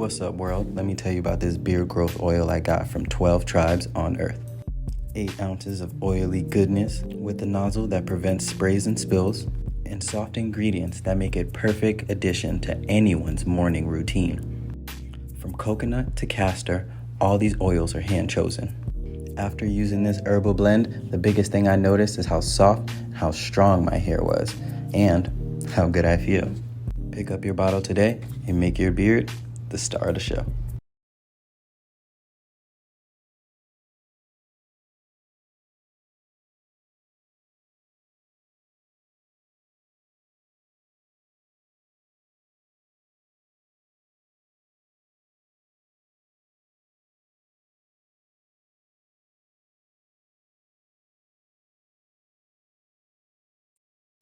What's up, world? Let me tell you about this beard growth oil I got from 12 tribes on Earth. 8 ounces of oily goodness with a nozzle that prevents sprays and spills, and soft ingredients that make it perfect addition to anyone's morning routine. From coconut to castor, all these oils are hand chosen. After using this herbal blend, the biggest thing I noticed is how soft and how strong my hair was, and how good I feel. Pick up your bottle today and make your beard the star of the show.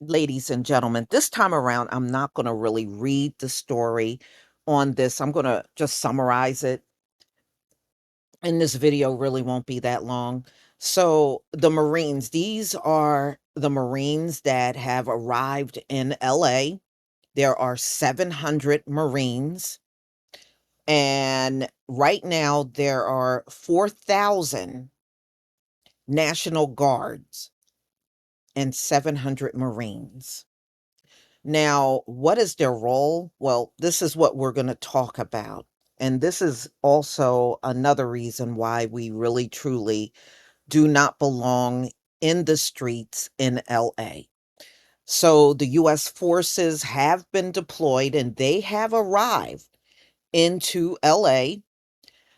Ladies and gentlemen, this time around, I'm not going to really read the story on this. I'm going to just summarize it. And this video really won't be that long. So, the Marines, these are the Marines that have arrived in LA. There are 700 Marines. And right now, there are 4,000 National Guards and 700 Marines. Now, what is their role? Well, this is what we're going to talk about. And this is also another reason why we really truly do not belong in the streets in LA. So the US forces have been deployed and they have arrived into LA.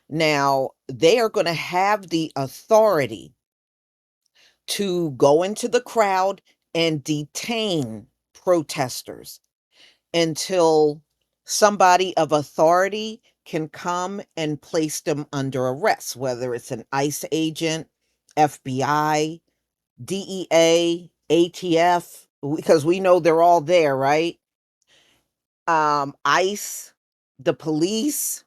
Now, they are going to have the authority to go into the crowd and detain protesters until somebody of authority can come and place them under arrest, whether it's an ICE agent, FBI, DEA, ATF, because we know they're all there, right? ICE, the police,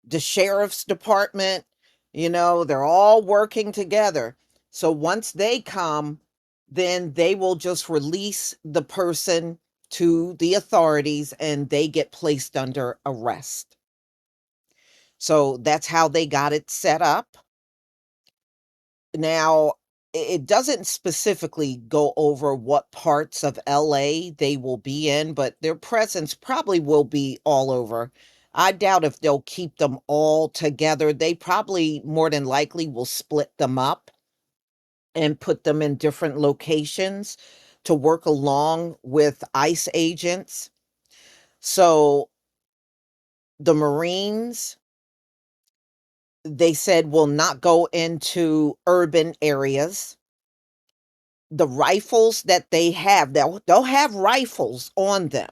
the sheriff's department, they're all working together. So once they come, then they will just release the person to the authorities and they get placed under arrest. So that's how they got it set up. Now, it doesn't specifically go over what parts of LA they will be in, but their presence probably will be all over. I doubt if they'll keep them all together. They probably more than likely will split them up and put them in different locations to work along with ICE agents. So the Marines, they said, will not go into urban areas. The rifles that they have, they'll have rifles on them,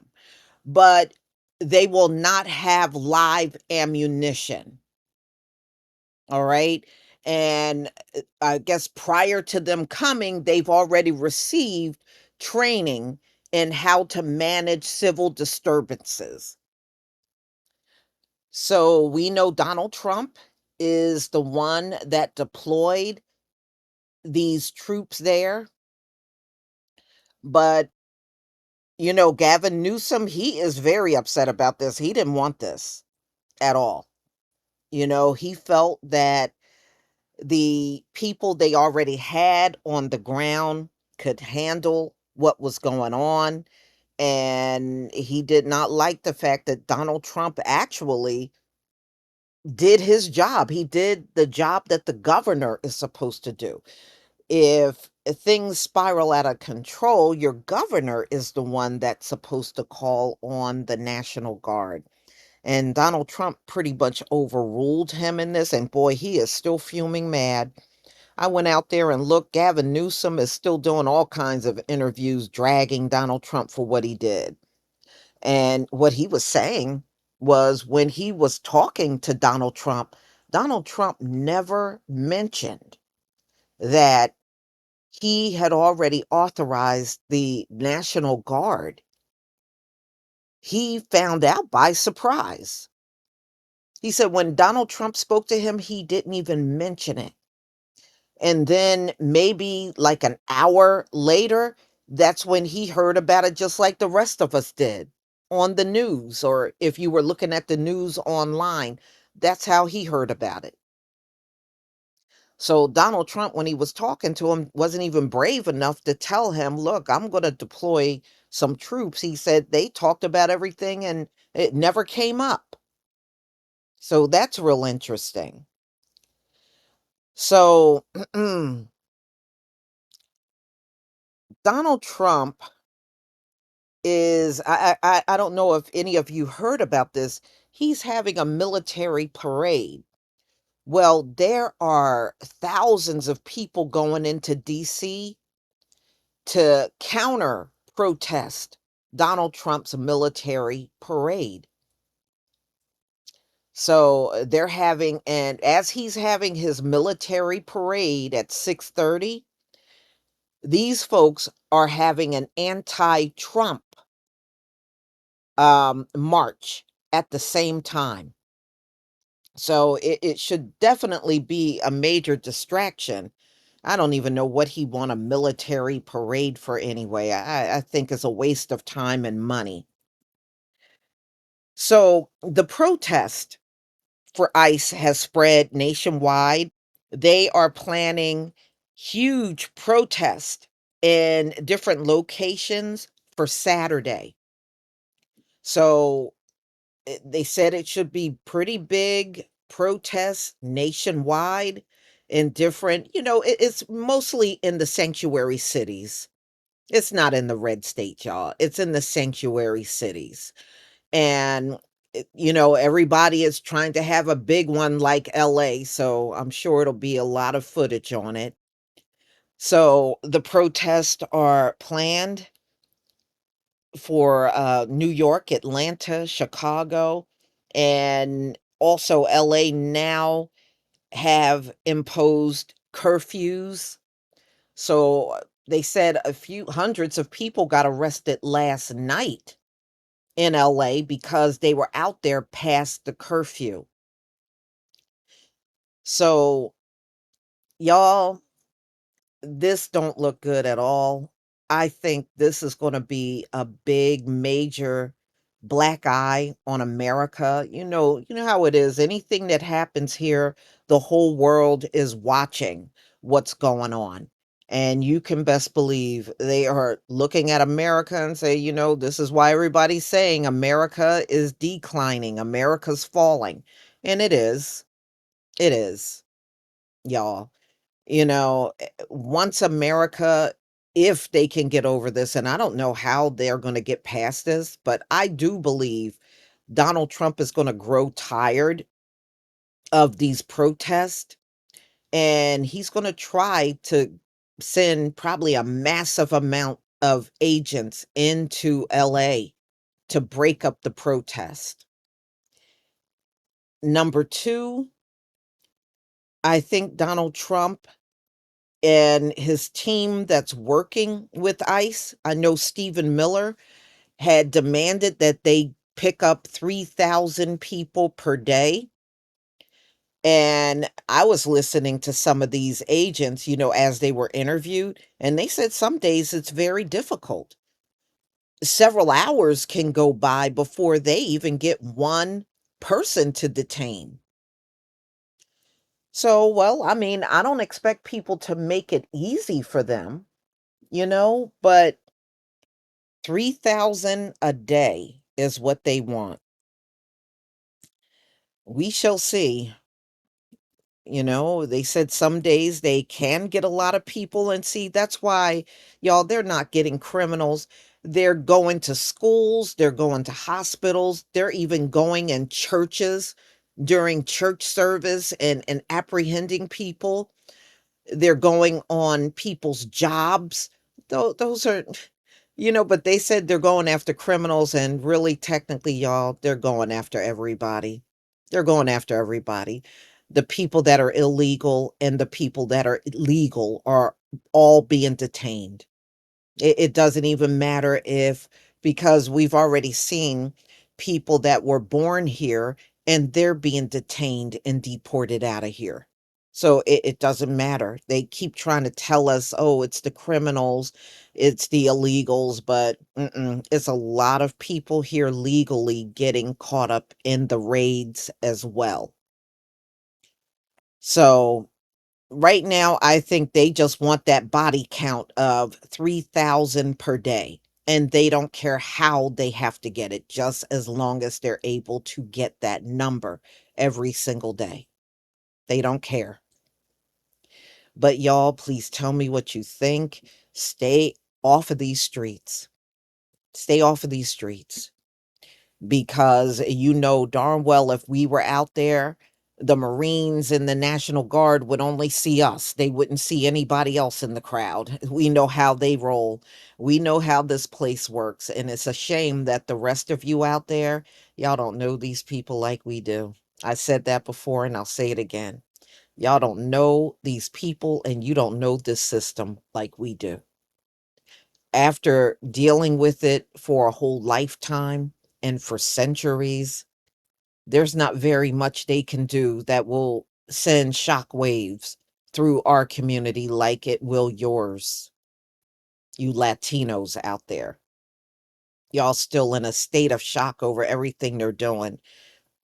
but they will not have live ammunition. All right. And I guess prior to them coming, they've already received training in how to manage civil disturbances. So we know Donald Trump is the one that deployed these troops there. But Gavin Newsom, he is very upset about this. He didn't want this at all. He felt that the people they already had on the ground could handle what was going on. And he did not like the fact that Donald Trump actually did his job. He did the job that the governor is supposed to do. If things spiral out of control, your governor is the one that's supposed to call on the National Guard. And Donald Trump pretty much overruled him in this. And boy, he is still fuming mad. I went out there and looked. Gavin Newsom is still doing all kinds of interviews, dragging Donald Trump for what he did. And what he was saying was when he was talking to Donald Trump never mentioned that he had already authorized the National Guard. He found out by surprise. He said when Donald Trump spoke to him, he didn't even mention it. And then maybe like an hour later, that's when he heard about it, just like the rest of us did. on the news, or if you were looking at the news online, that's how he heard about it. So Donald Trump, when he was talking to him, wasn't even brave enough to tell him, look, I'm going to deploy some troops. He said they talked about everything and it never came up. So that's real interesting. So Donald Trump is, I don't know if any of you heard about this. He's having a military parade. Well, there are thousands of people going into DC to counter protest Donald Trump's military parade. So they're having, and as he's having his military parade at 6:30, these folks are having an anti-Trump march at the same time. So it should definitely be a major distraction. I don't even know what he want a military parade for anyway. I think it's a waste of time and money. So the protest for ICE has spread nationwide. They are planning huge protest in different locations for Saturday. So they said it should be pretty big protests nationwide in different, it's mostly in the sanctuary cities. It's not in the red state, y'all. It's in the sanctuary cities. And everybody is trying to have a big one like LA, so I'm sure it'll be a lot of footage on it. So the protests are planned for New York, Atlanta, Chicago, and also LA now have imposed curfews. So they said a few hundreds of people got arrested last night in LA because they were out there past the curfew. So y'all, this don't look good at all. I think this is going to be a big major black eye on America. You know how it is. Anything that happens here, the whole world is watching what's going on. And you can best believe they are looking at America and say, this is why everybody's saying America is declining, America's falling. And it is. It is, y'all. Once America, if they can get over this, and I don't know how they're going to get past this, but I do believe Donald Trump is going to grow tired of these protests, and he's going to try to send probably a massive amount of agents into LA to break up the protest. Number two, I think Donald Trump and his team that's working with ICE, I know Stephen Miller had demanded that they pick up 3,000 people per day. And I was listening to some of these agents, as they were interviewed, and they said some days it's very difficult. Several hours can go by before they even get one person to detain. So, well, I mean, I don't expect people to make it easy for them, but 3,000 a day is what they want. We shall see. They said some days they can get a lot of people, and see, that's why, y'all, they're not getting criminals. They're going to schools, they're going to hospitals, they're even going in churches during church service and apprehending people. They're going on people's jobs. Those are, but they said they're going after criminals, and really, technically, y'all, they're going after everybody. They're going after everybody. The people that are illegal and the people that are legal are all being detained. It doesn't even matter if, because we've already seen people that were born here and they're being detained and deported out of here. So it doesn't matter. They keep trying to tell us, oh, it's the criminals, it's the illegals, but it's a lot of people here legally getting caught up in the raids as well. So right now, I think they just want that body count of 3,000 per day. And they don't care how they have to get it, just as long as they're able to get that number every single day. They don't care. But y'all, please tell me what you think. Stay off of these streets. Stay off of these streets because you know darn well if we were out there, the Marines and the National Guard would only see us. They wouldn't see anybody else in the crowd. We know how they roll. We know how this place works. And it's a shame that the rest of you out there, y'all don't know these people like we do. I said that before and I'll say it again. Y'all don't know these people and you don't know this system like we do. After dealing with it for a whole lifetime and for centuries, there's not very much they can do that will send shock waves through our community like it will yours, you Latinos out there. Y'all still in a state of shock over everything they're doing.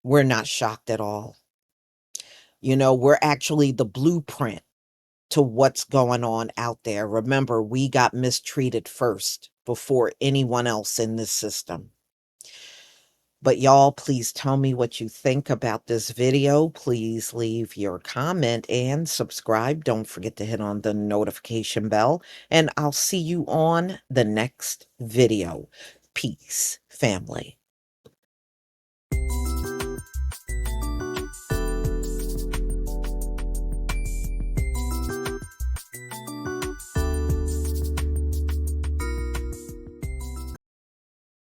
We're not shocked at all. You know, we're actually the blueprint to what's going on out there. Remember, we got mistreated first before anyone else in this system. But y'all, please tell me what you think about this video. Please leave your comment and subscribe. Don't forget to hit on the notification bell. And I'll see you on the next video. Peace, family.